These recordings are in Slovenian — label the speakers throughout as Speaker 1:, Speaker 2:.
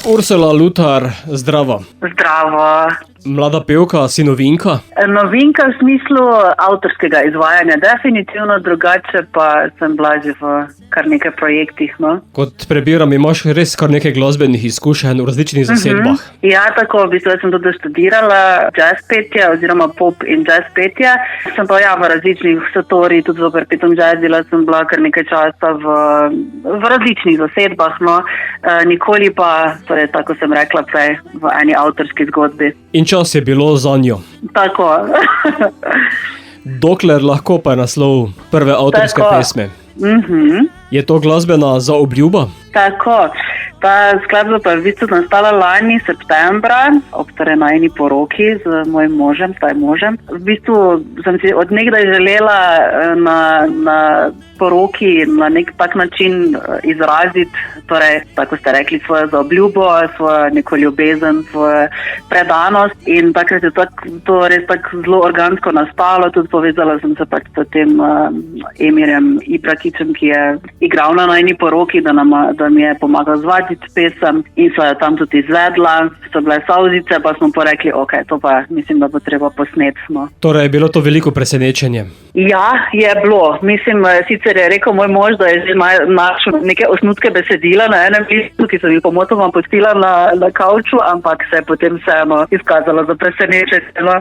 Speaker 1: Ursula Lutar, zdravo.
Speaker 2: Zdravo.
Speaker 1: Mlada pevka, si novinka?
Speaker 2: Novinka v smislu avtorskega izvajanja, definitivno, drugače pa sem bila že v kar nekaj projektih. No.
Speaker 1: Kot prebiram, imaš res kar nekaj glasbenih izkušenj v različnih zasedbah.
Speaker 2: Ja, tako, v bistvu sem tudi študirala jazz petje oziroma pop in jazz petje. Sem pa v različnih satori, tudi v Perpetuum jazzila sem bila kar nekaj časa v različnih zasedbah, no. Nikoli pa, torej, tako sem rekla prej, v eni avtorski zgodbi.
Speaker 1: In čas je bilo za njo.
Speaker 2: Tako.
Speaker 1: Dokler lahko pa je naslov prve avtorske pesme. Je to glasbena zaobljuba?
Speaker 2: Tako. Ta skladba pa je v bistvu nastala lani septembra, ob najini poroki z mojim možem, zdaj možem. V bistvu sem si od nekdaj želela na poroki na nek tak način izraziti, torej, tako ste rekli, svojo zaobljubo, svojo neko ljubezen, svojo predanost in takrat je to res tako zelo organsko nastalo, tudi povezala sem se pač s tem Emirjem Ibrakičem, ki je igral na najini poroki, da mi je pomagal zvaditi pesem in so jo tam tudi izvedla, so bile solzice, pa smo porekli, ok, to pa mislim, da bo treba posneti. No.
Speaker 1: Torej je bilo to veliko presenečenje?
Speaker 2: Ja, je bilo. Mislim, sicer je rekel moj mož, da je že našel neke osnutke besedila na enem listu, ki sem jih pomotoma pustila na kavču, ampak se je potem vseeno izkazalo za presenečenje. No.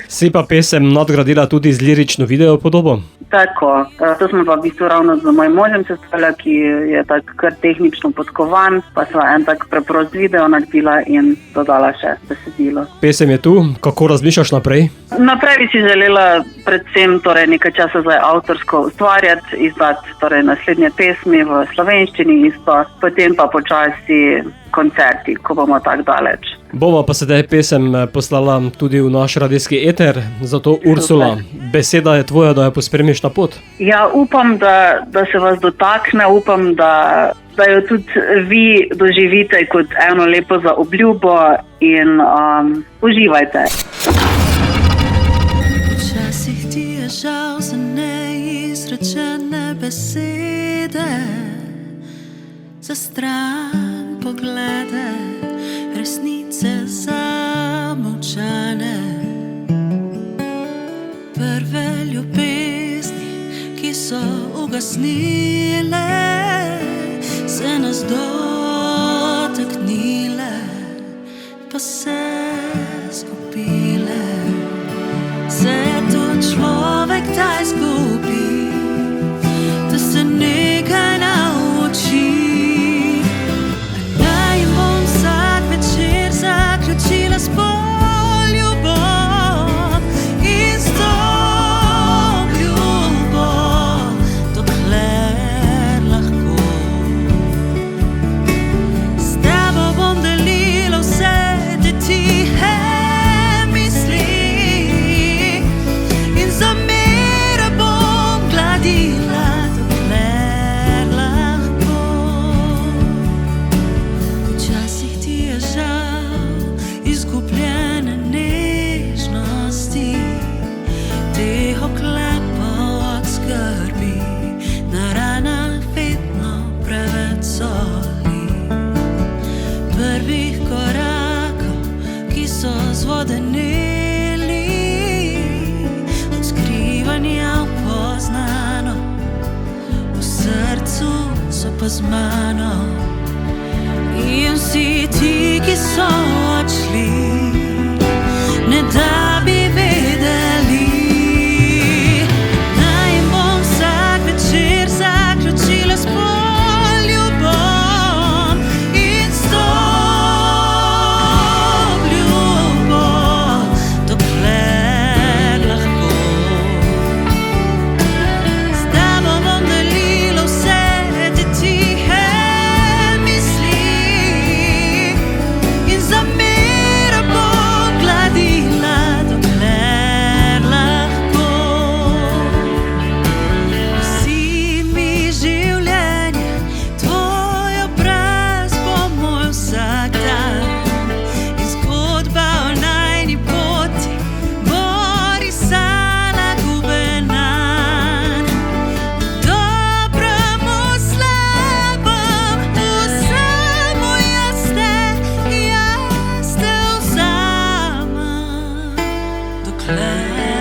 Speaker 1: Si pa pesem nadgradila tudi z lirično video podobo?
Speaker 2: Tako. To smo pa v bistvu ravno z mojim možem sestavila, ki je tak kar tehnično podkovan, pa sva en tak preprost video naredila in dodala še besedilo.
Speaker 1: Pesem je tu, kako razmišljaš naprej?
Speaker 2: Naprej bi si želela predvsem nekaj časa za avtorsko ustvarjati, izdati naslednje pesmi v slovenščini isto, potem pa počasi koncerti, ko bomo tako daleč.
Speaker 1: Bova pa sedaj pesem poslala tudi v naš radijski eter, zato Ursula, beseda je tvoja, da jo pospremiš na pot. Ja,
Speaker 2: upam, da se vas dotakne, upam, da jo tudi vi doživite kot eno lepo zaobljubo in uživajte.
Speaker 3: Včasih ti je žal za neizrečene besede, za stran poglede, resnice zamolčane. Prve ljubezni, ki so ugasnile, se nas dotaknile, pa se skupile. Se tu človek daj zgubi, da se nekaj nauči. Naj jim bom vsak večer zaključila s poljubo in s to obljubo, dokler lahko. S tebo bom delila vse te tihe misli in zamere bom gladila, dokler lahko. Včasih ti je žal izgubljene nežnosti, teh oklepov od skrbi, na ranah vedno preveč soli. Prvih korakov, ki so zvodeneli, od skrivanja v poznano, v srcu so pa z mano. In vsi ti, ki so odšli, ne da bi vedeli. Naj jim bom vsak večer zaključila s poljubom in s to obljubo, dokler lahko. S tebo bom delila vse te tihe misli in zamere dekle.